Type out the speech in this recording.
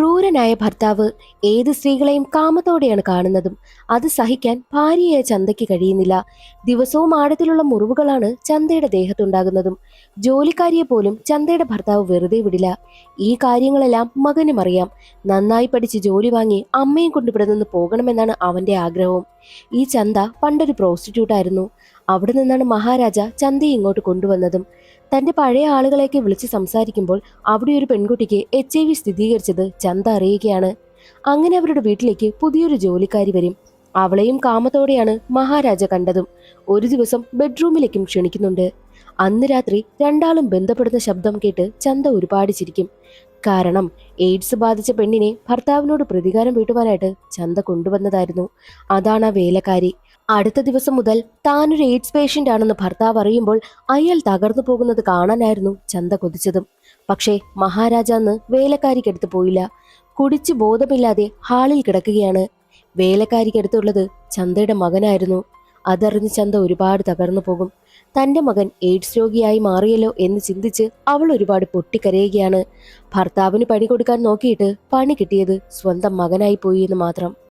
ക്രൂരനായ ഭർത്താവ് ഏത് സ്ത്രീകളെയും കാമത്തോടെയാണ് കാണുന്നതും. അത് സഹിക്കാൻ ഭാര്യയായ ചന്തയ്ക്ക് കഴിയുന്നില്ല. ദിവസവും ആഴത്തിലുള്ള മുറിവുകളാണ് ചന്തയുടെ ദേഹത്തുണ്ടാകുന്നതും. ജോലിക്കാരിയെ പോലും ചന്തയുടെ ഭർത്താവ് വെറുതെ വിടില്ല. ഈ കാര്യങ്ങളെല്ലാം മകനും അറിയാം. നന്നായി പഠിച്ച് ജോലി വാങ്ങി അമ്മയും കൊണ്ട് ഇവിടെ നിന്ന് പോകണമെന്നാണ് അവന്റെ ആഗ്രഹവും. ഈ ചന്ത പണ്ടൊരു പ്രോസ്റ്റിറ്റ്യൂട്ടായിരുന്നു. അവിടെ നിന്നാണ് മഹാരാജ ചന്തയെ ഇങ്ങോട്ട് കൊണ്ടുവന്നതും. തന്റെ പഴയ ആളുകളെയൊക്കെ വിളിച്ച് സംസാരിക്കുമ്പോൾ അവിടെ ഒരു പെൺകുട്ടിക്ക് HIV സ്ഥിരീകരിച്ചത് ചന്ത അറിയുകയാണ്. അങ്ങനെ അവരുടെ വീട്ടിലേക്ക് പുതിയൊരു ജോലിക്കാരി വരും. അവളെയും കാമത്തോടെയാണ് മഹാരാജ കണ്ടതും. ഒരു ദിവസം ബെഡ്റൂമിലേക്കും ക്ഷണിക്കുന്നുണ്ട്. അന്ന് രാത്രി രണ്ടാളും ബന്ധപ്പെടുന്ന ശബ്ദം കേട്ട് ചന്ത ഒരുപാട് ചിരിക്കും. കാരണം എയ്ഡ്സ് ബാധിച്ച പെണ്ണിനെ ഭർത്താവിനോട് പ്രതികാരം വീട്ടുവാനായിട്ട് ചന്ത കൊണ്ടുവന്നതായിരുന്നു. അതാണ് ആ വേലക്കാരി. അടുത്ത ദിവസം മുതൽ താനൊരു എയ്ഡ്സ് പേഷ്യന്റ് ആണെന്ന് ഭർത്താവ് അറിയുമ്പോൾ അയാൾ തകർന്നു പോകുന്നത് കാണാനായിരുന്നു ചന്ത കൊതിച്ചതും. പക്ഷേ മഹാരാജ അന്ന് വേലക്കാരിക്കടുത്ത് പോയില്ല. കുടിച്ച് ബോധമില്ലാതെ ഹാളിൽ കിടക്കുകയാണ്. വേലക്കാരിക്കടുത്തുള്ളത് ചന്തയുടെ മകനായിരുന്നു. അതറിഞ്ഞ് ചന്ത ഒരുപാട് തകർന്നു പോകും. തന്റെ മകൻ എയ്ഡ്സ് രോഗിയായി മാറിയല്ലോ എന്ന് ചിന്തിച്ച് അവൾ ഒരുപാട് പൊട്ടിക്കരയുകയാണ്. ഭർത്താവിന് പണി കൊടുക്കാൻ നോക്കിയിട്ട് പണി കിട്ടിയത് സ്വന്തം മകനായി പോയി എന്ന് മാത്രം.